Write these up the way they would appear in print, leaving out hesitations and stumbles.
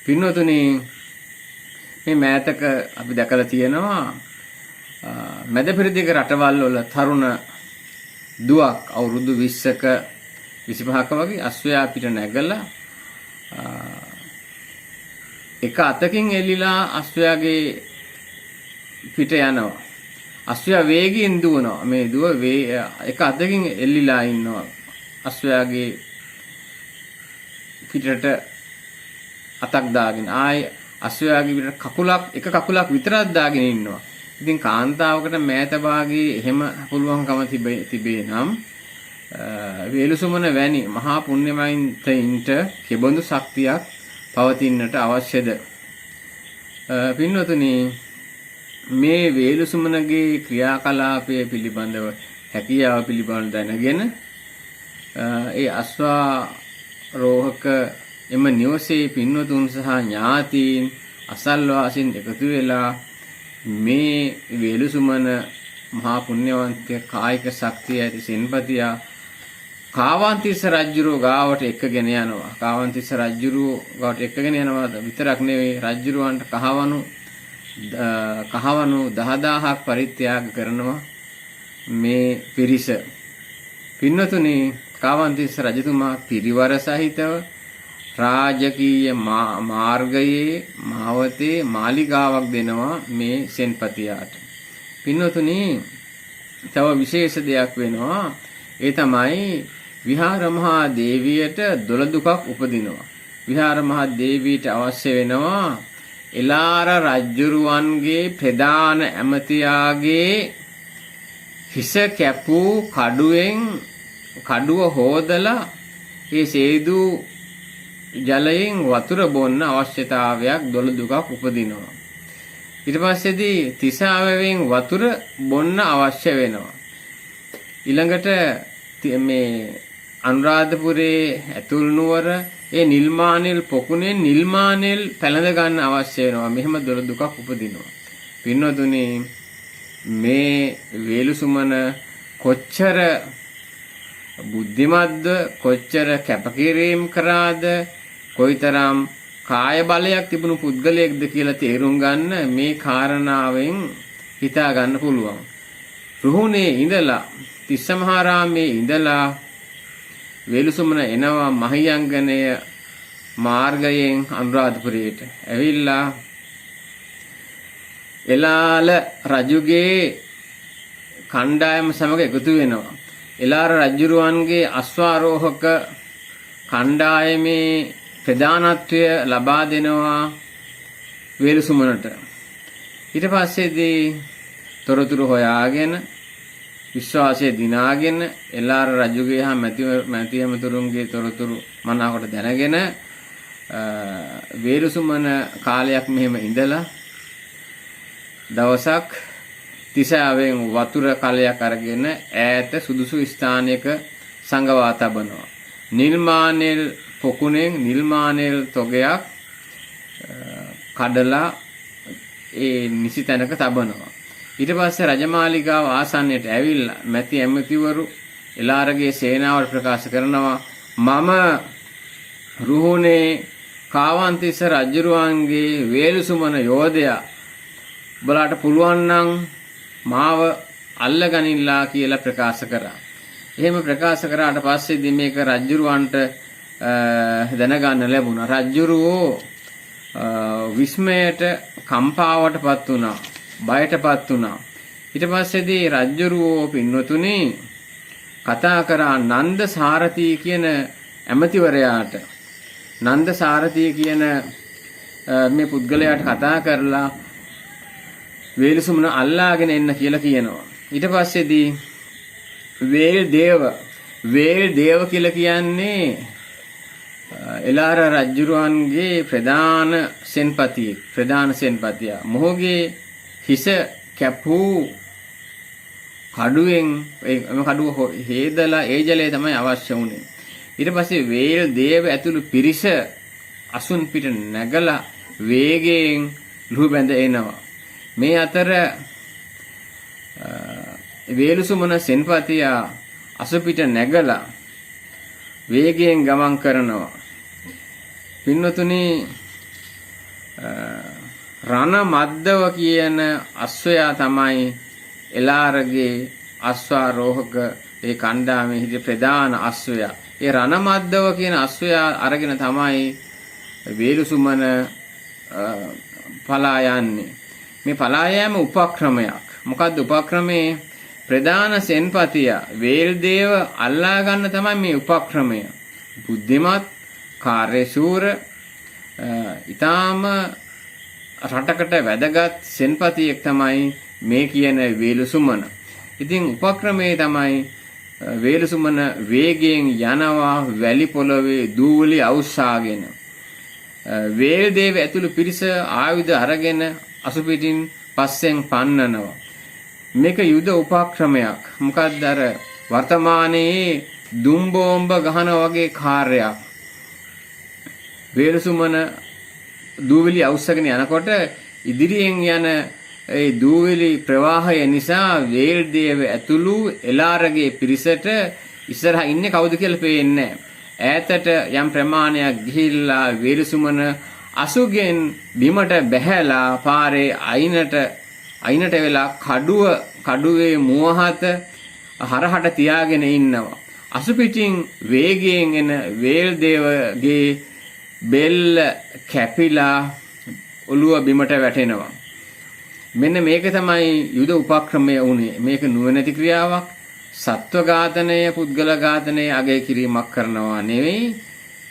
පින්වතුනි මේ මෑතක අපි දැකලා තියෙනවා මැද පෙරදිග රටවල් වල තරුණ දුවක් අවුරුදු 20ක 25ක වගේ අශ්වයා පිට නැගලා එක අතකින් එල්ලිලා අශ්වයාගේ පිට යනවා. අශ්වයා වේගයෙන් දුවනවා. මේ දුව එක අතකින් එල්ලිලා ඉන්නවා. අශ්වයාගේ පිටට අතක් දාගෙන ආයේ අශ්වයාගේ පිටට එක කකුලක් විතරක් දාගෙන ඉන්නවා. ඉතින් කාන්තාවකට මෑත භාගයේ එහෙම පුළුවන්කම තිබේ නම් වේලුසුමන වැනි මහා පුණ්‍යමයින්තයින්ට කෙබඳු ශක්තියක් පවතින්නට අවශ්‍යද? පින්වතුනි මේ වේලුසුමනගේ ක්‍රියාකලාපය පිළිබඳව හැකියාව පිළිබඳව දැනගෙන ඒ අශ්වාරෝහක එම නිවසේ පින්වතුන් සහ ඥාතීන් අසල්වාසීන් එකතු වෙලා මේ වේලුසුමන මහා පුණ්‍යවන්ත කායික ශක්තිය ඇති සෙන්පතියා කාවන්තිස්ස රජුරෝ ගාවට එක්කගෙන යනවා. කාවන්තිස්ස රජුරෝ ගාවට එක්කගෙන යනවා විතරක් නෙවෙයි රජුරවන්ට කහවණු 10000ක් පරිත්‍යාග කරනවා මේ පිරිස. පින්නතුනි කාවන්තිස්ස රජතුමා පිරිවර සහිතව රාජකීය මාර්ගයේ මාවතේ මාලිගාවක් දෙනවා මේ සෙන්පතියාට. පින්නතුනි තව විශේෂ දෙයක් වෙනවා. ඒ තමයි විහාර මහා දේවියට දොළදුකක් උපදිනවා. විහාර මහා දේවියට අවශ්‍ය වෙනවා එලාර රජුරුවන්ගේ ප්‍රධාන ඇමතියාගේ හිස කැපූ කඩුව හොදලා ඒ සේදු ජලයෙන් වතුර බොන්න අවශ්‍යතාවයක් දොළදුකක් උපදිනවා. ඊට පස්සේදී තිසාවෙන් වතුර බොන්න අවශ්‍ය වෙනවා. ඊළඟට මේ අනුරාධපුරේ ඇතුල් නුවර ඒ නිල්මානෙල් පොකුණෙන් නිල්මානෙල් පැලඳ ගන්න අවශ්‍ය වෙනවා. මෙහෙම දොළදුකක් උපදිනවා. පින්වතුනි මේ වේලුසුමන කොච්චර බුද්ධිමත්ද කොච්චර කැපකිරීම කරාද කොයිතරම් කාය බලයක් තිබුණු පුද්ගලයෙක්ද කියලා තේරුම් ගන්න මේ කාරණාවෙන් හිතා ගන්න පුළුවන්. රුහුණේ ඉඳලා තිස්සමහාරාමේ ඉඳලා වේලුසුමන එනවා මහියංගනය මාර්ගයෙන් අනුරාධපුරයට ඇවිල්ලා එලාල රජුගේ කණ්ඩායම සමග එකතු වෙනවා. එලාර රජුරුවන්ගේ අශ්වාරෝහක කණ්ඩායමේ ප්‍රධානත්වය ලබා දෙනවා වේලුසුමනට. ඊට පස්සේදී තොරතුරු හොයාගෙන විශ්වාසය දිනාගෙන එලාර රජුගේ හා මැති ඇමතුරුන්ගේ තොරතුරු මනාවකට දැනගෙන වේලුසුමන කාලයක් මෙහෙම ඉඳලා දවසක් තිසාවෙන් වතුර කලයක් අරගෙන ඈත සුදුසු ස්ථානයක සංගවා තබනවා. නිල්මානෙල් පොකුණෙන් නිල්මානෙල් තොගයක් කඩලා ඒ නිසි තැනක තබනවා. ඊට පස්සේ රජමාලිගාව ආසන්නයට ඇවිල්ලා මැති ඇමතිවරු එලාරගේ සේනාවට ප්‍රකාශ කරනවා මම රුහුණේ කාවන්තිස්ස රජුරුවන්ගේ වේලුසුමන යෝධයා බලට පුළුවන් නම් මාව අල්ලගනින්නලා කියලා ප්‍රකාශ කරා. එහෙම ප්‍රකාශ කරාට පස්සේදී මේක රජුරුවන්ට දැනගන්න ලැබුණා. රජුරුවෝ විස්මයට කම්පාවටපත් වුණා. බයටපත් වුණා. ඊට පස්සේදී රජුරුවෝ පින්වතුනි කතා කරා නන්ද සාරථී කියන ඇමතිවරයාට. නන්ද සාරථී කියන මේ පුද්ගලයාට කතා කරලා වේලුසුමන අල්ලාගෙන එන්න කියලා කියනවා. ඊට පස්සේදී වේල් දේව කියලා කියන්නේ එලාර රජුරුවන්ගේ ප්‍රධාන සෙන්පතියා. මොහුගේ හිස කැපූ කඩුවෙන් මේ කඩුව හේදලා ඒ ජලය තමයි අවශ්‍ය වුනේ. ඊට පස්සේ වේල් දේව ඇතුළු පිරිස අසුන් පිට නැගලා වේගයෙන් ලුහු බැඳ එනවා. මේ අතර වේලුසුමන සෙන්පතියා අසුපිට නැගලා වේගයෙන් ගමන් කරනවා. පින්වතුනි රණ මද්දව කියන අශ්වයා තමයි එලාරගේ අශ්වාරෝහක ඒ කණ්ඩායමේ හිටිය ප්‍රධාන අශ්වයා. ඒ රණ මද්දව කියන අශ්වයා අරගෙන තමයි වේලුසුමන පලා යන්නේ. මේ පලා යෑම උපක්‍රමයක්. මොකද්ද උපක්‍රමේ? ප්‍රධාන සෙන්පතියා වේල්දේව අල්ලා ගන්න තමයි මේ උපක්‍රමය. බුද්ධිමත්, කාර්යශූර, ඊටාම රටකට වැදගත් සෙන්පතියෙක් තමයි මේ කියන වේලුසුමන. ඉතින් උපක්‍රමයේ තමයි වේලුසුමන වේගයෙන් යනවා වැලි පොළවේ දූවිලි අවුස්සාගෙන. වේල්දේව ඇතුළු පිරිස ආයුධ අරගෙන අසුපිටින් පස්සෙන් පන්නනවා. මේක යුද උපක්‍රමයක්. මොකක්ද අර වර්තමානයේ දුම් බෝම්බ ගහන වගේ කාර්යයක්. වේලුසුමන දූවිලි අවුස්සගෙන යනකොට ඉදිරියෙන් යන ඒ දූවිලි ප්‍රවාහය නිසා වේල්දේව ඇතුළු එලාරගේ පිරිසට ඉස්සරහා ඉන්නේ කවුද කියලා පේන්නේ නැහැ. ඈතට යම් ප්‍රමාණයක් ගිහිල්ලා වේලුසුමන අසුගෙන් බිමට බැහැලා පාරේ අයිනට වෙලා කඩුවේ මුවහත හරහට තියාගෙන ඉන්නවා. අසුපිටින් වේගයෙන් එන වේල්දේවගේ බෙල්ල කැපිලා ඔළුව බිමට වැටෙනවා. මෙන්න මේක තමයි යුද උපක්‍රමය වුණේ. මේක නුවණැති ක්‍රියාවක්. සත්ව ඝාතනය, පුද්ගල ඝාතනය අගය කිරීමක් කරනවා නෙවෙයි.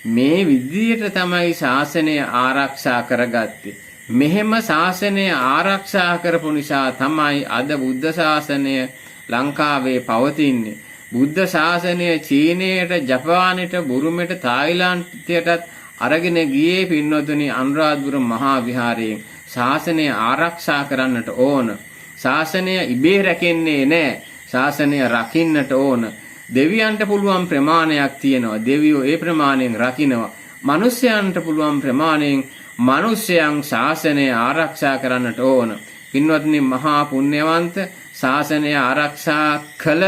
මේ විදියට තමයි ශාසනය ආරක්ෂා කරගත්තේ. මෙහෙම ශාසනය ආරක්ෂා කරපු නිසා තමයි අද බුද්ධ ශාසනය ලංකාවේ පවතින්නේ. බුද්ධ ශාසනය චීනයට, ජපානයට, බුරුමෙට, තායිලන්තයටත් අරගෙන ගියේ පින්වතුනි අනුරාධපුර මහා විහාරයෙන්. ශාසනය ආරක්ෂා කරන්නට ඕන. ශාසනය ඉබේ රැකෙන්නේ නැහැ. ශාසනය රකින්නට ඕන. දෙවියන්ට පුළුවන් ප්‍රමාණයක් තියෙනවා. දෙවියෝ ඒ ප්‍රමාණයෙන් රකින්නවා. මිනිස්යන්ට පුළුවන් ප්‍රමාණයෙන් මිනිස්යන් ශාසනය ආරක්ෂා කරන්නට ඕන. පින්වත්නි මහා පුණ්‍යවන්ත ශාසනය ආරක්ෂා කළ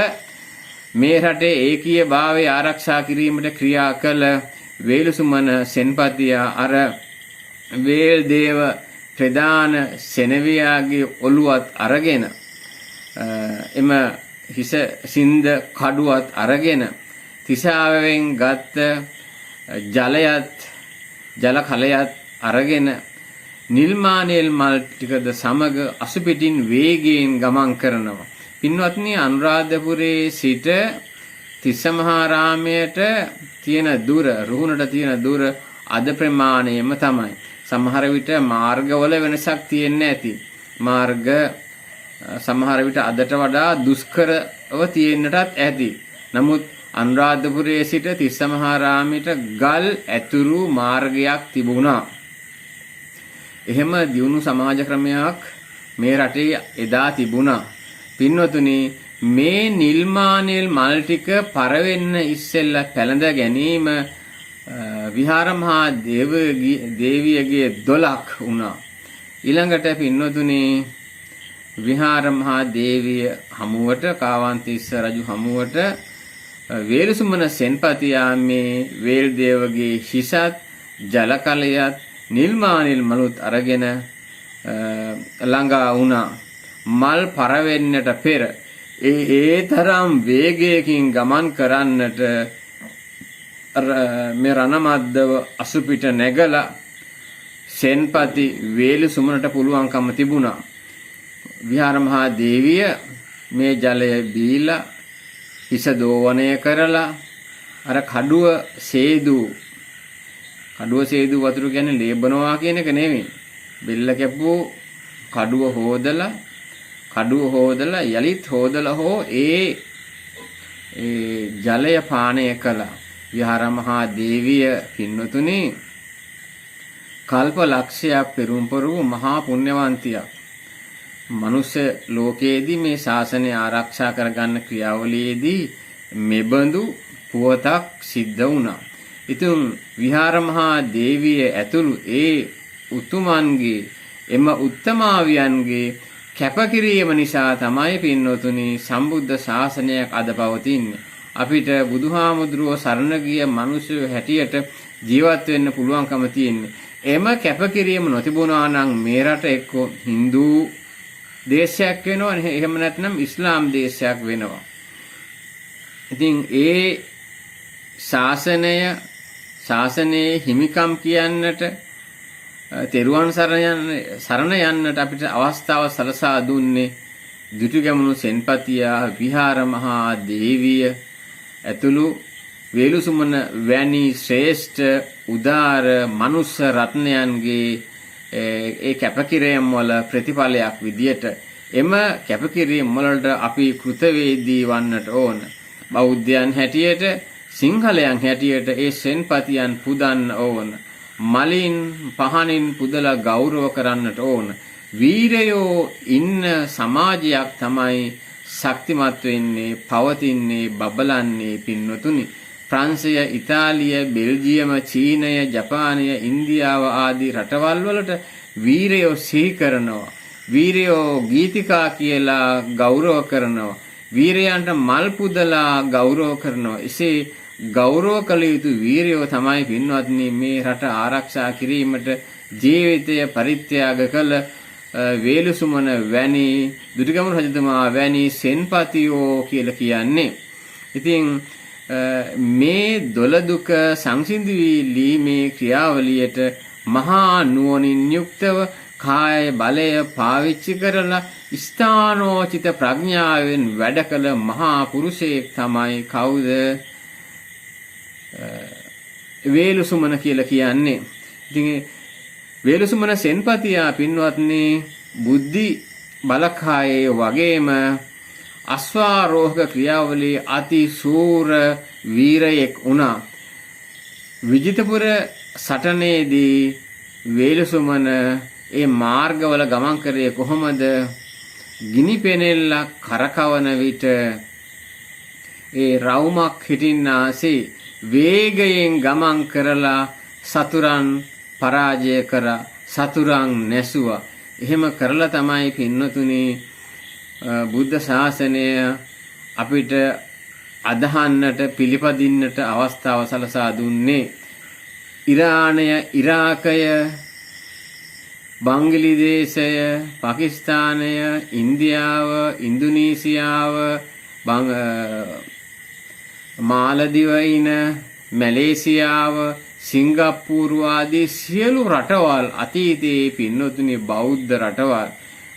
මේ රටේ ඒකීය භාවය ආරක්ෂා කිරීමට ක්‍රියා කළ වේලුසුමන සෙන්පතියා අර වේල්දේව ප්‍රධාන සෙනවියාගේ ඔළුවත් අරගෙන එම හිස සින්ද කඩුවත් අරගෙන තිසාවෙන් ගත්ත ජල කලයත් අරගෙන නිල්මානේල් මල් ටිකද සමග අසුපිටින් වේගයෙන් ගමන් කරනවා. පින්වත්නි අනුරාධපුරයේ සිට තිස්සමහාරාමයට තියෙන දුර, රුහුණට තියෙන දුර අද ප්‍රමාණයම තමයි. සමහර විට මාර්ගවල වෙනසක් තියෙන්නේ නැති. මාර්ග සමහර විට අදට වඩා දුෂ්කරව තියෙන්නටත් ඇති. නමුත් අනුරාධපුරයේ සිට තිස්සමහාරාමයට ගල් ඇතුරු මාර්ගයක් තිබුණා. එහෙම දියුණු සමාජ ක්‍රමයක් මේ රටේ එදා තිබුණා. පින්වතුනි මේ නිල්මානෙල් මල් ටික පරවෙන්න ඉස්සෙල්ලා පැලඳ ගැනීම විහාර මහා දේවියගේ 12ක් වුණා. ඊළඟට පින්වතුනි විහාර මහා දේවිය හමුවට කාවන්තිස්ස රජු හමුවට වේලුසුමන සෙන්පතියා මේ වේල්දේවගේ හිසත් ජලකලයත් නිල්මානිල් මලුත් අරගෙන ළඟා වුණා. මල් පරවෙන්නට පෙර ඒ තරම් වේගයකින් ගමන් කරන්නට මේ රණමද්දව අසුපිට නැගලා සෙන්පති වේලුසුමනට පුළුවන්කම තිබුණා. විහාර මහා දේවිය මේ ජලය බීලා හිස දෝවණය කරලා අර කඩුව සේදු වතුර කියන්නේ ලේබනවා කියන එක නෙමෙයි. බෙල්ල කැපුවෝ කඩුව හොදලා යලිත් හොදලා හෝ ඒ ජලය පානය කළා. විහාර මහා දේවිය පින්වතුනි කල්ප ලක්ෂයක් පෙරම්පරව මහා පුණ්‍යවන්තියක්. මනුෂ්‍ය ලෝකයේදී මේ ශාසනය ආරක්ෂා කරගන්න ක්‍රියාවලියේදී මෙබඳු පුවතක් සිද්ධ වුණා. ඉතින් විහාර මහා දේවිය ඇතුළු ඒ උතුමන්ගේ එම උත්තමාවියන්ගේ කැපකිරීම නිසා තමයි පින්වතුනි සම්බුද්ධ ශාසනයක් අද පවතින්නේ. අපිට බුදුහාමුදුරුව සරණ ගිය මිනිස්සු හැටියට ජීවත් වෙන්න පුළුවන්කම තියෙන්නේ. එම කැපකිරීම නොතිබුණා නම් මේ රට එක්ක Hindu දේශයක් වෙනවා, එහෙම නැත්නම් ඉස්ලාම් දේශයක් වෙනවා. ඉතින් ඒ ශාසනයේ හිමිකම් කියන්නට තෙරුවන් සරණ යන්නට අපිට අවස්ථාව සලසා දුන්නේ දුටුගැමුණු සෙන්පතියා විහාර මහා දේවිය ඇතුළු වේලුසුමන වැනි ශ්‍රේෂ්ඨ උදාර මනුස්ස රත්නයන්ගේ ඒ කැපකිරීම වල ප්‍රතිඵලයක් විදියට එම කැපකිරීම වලට අපි කෘතවේදී වන්නට ඕන. බෞද්ධයන් හැටියට, සිංහලයන් හැටියට ඒ සෙන්පතියන් පුදන්න ඕන. මලින් පහනින් පුදලා ගෞරව කරන්නට ඕන. වීරයෝ ඉන්න සමාජයක් තමයි ශක්තිමත් වෙන්නේ, පවතින්නේ, බබලන්නේ පින්වතුනි. ප්‍රංශය, ඉතාලිය, බෙල්ජියම, චීනය, ජපානය, ඉන්දියාව ආදී රටවල් වලට වීරයෝ සිහි කරනවා. වීරයෝ ගීතිකා කියලා ගෞරව කරනවා. වීරයන්ට මල් පුදලා ගෞරව කරනවා. එසේ ගෞරව කළ යුතු වීරයෝ තමයි පින්වත්නි මේ රට ආරක්ෂා කිරීමට ජීවිතය පරිත්‍යාග කළ වේලුසුමන වැනි, දුටුගැමුණු රජතුමා වැනි සෙන්පතියෝ කියලා කියන්නේ. ඉතින් මේ දොළදුක සංසිඳීමේ ක්‍රියාවලියට මහා නුවණින් යුක්තව කාය බලය පාවිච්චි කරලා ස්ථානෝචිත ප්‍රඥාවෙන් වැඩ කළ මහා පුරුෂයෙක් තමයි කවුද? වේලුසුමන කියලා කියන්නේ. ඉතින් වේලුසුමන සෙන්පතියා පින්වත්නි බුද්ධි බලකායේ වගේම අස්වාරෝහක ක්‍රියාවලියේ අති සූර වීරයෙක් වුණා. විජිතපුර සටනේදී වේලුසුමන ඒ මාර්ගවල ගමන් කරේ කොහොමද? ගිනි පෙනෙල්ලක් කරකවන විට ඒ රවුමක් හිටින්නාසේ වේගයෙන් ගමන් කරලා සතුරන් පරාජය කරා, සතුරන් නැසුවා. එහෙම කරලා තමයි පින්නතුනි බුද්ධ ශාසනය අපිට අදහන්නට, පිළිපදින්නට අවස්ථාව සලසා දුන්නේ. ඉරානය, ඉරාකය, බංග්ලාදේශය, පාකිස්තානය, ඉන්දියාව, ඉන්දුනීසියාව, මාලදිවයින, මැලේසියාව, සිංගප්පූරු ආදී සියලු රටවල් අතීතයේ පින්නතුනි බෞද්ධ රටවල්.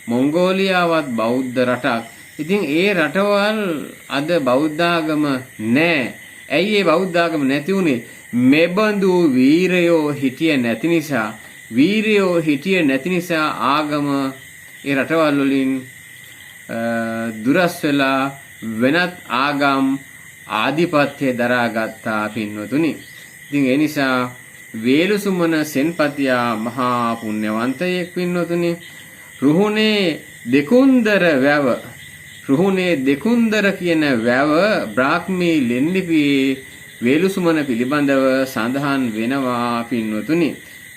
මොංගෝලියාවත් බෞද්ධ රටක්. ඉතින් ඒ රටවල් අද බෞද්ධ ආගම නැහැ. ඇයි ඒ බෞද්ධ ආගම නැති වුනේ? මෙබඳු වීරයෝ හිටියේ නැති නිසා. වීරයෝ හිටියේ නැති නිසා ආගම ඒ රටවල් වලින් දුරස් වෙලා වෙනත් ආගම් ආධිපත්‍ය දරාගත්තා පින්වතුනි. ඉතින් ඒ නිසා වේලුසුමන සෙන්පතියා මහා පුණ්‍යවන්තයෙක් පින්වතුනි. රුහුණේ දෙකුන්දර වැව, රුහුණේ දෙකුන්දර කියන වැව බ්‍රාහ්මී ලෙන්ලිපියේ වේලුසුමන පිළිබඳව සඳහන් වෙනවා පින්වතුනි.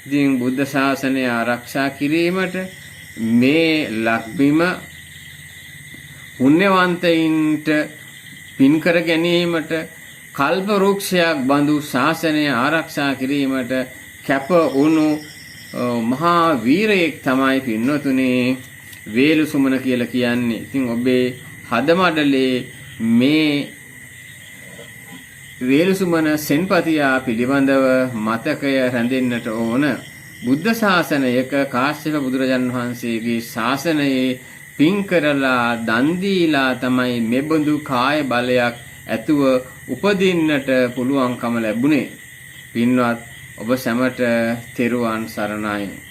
ඉතින් බුද්ධ ශාසනය ආරක්ෂා කිරීමට මේ ලක්බිම පුණ්‍යවන්තයින්ට පින් කර ගැනීමට කල්ප වෘක්ෂයක් බඳු ශාසනය ආරක්ෂා කිරීමට කැප වුණු මහා වීරයෙක් තමයි පින්වතුනි වේලුසුමන කියලා කියන්නේ. ඉතින් ඔබේ හදමඩලේ මේ වේලුසුමන සෙන්පතියා පිළිබඳව මතකය රැඳෙන්නට ඕන. බුද්ධ ශාසනයක කාශ්‍යප බුදුරජාන් වහන්සේගේ ශාසනයේ පින් කරලා දන් දීලා තමයි මෙබඳු කාය බලයක් ඇතුව උපදින්නට පුළුවන්කම ලැබුණේ. පින්වත් ඔබ සැමට තෙරුවන් සරණයි.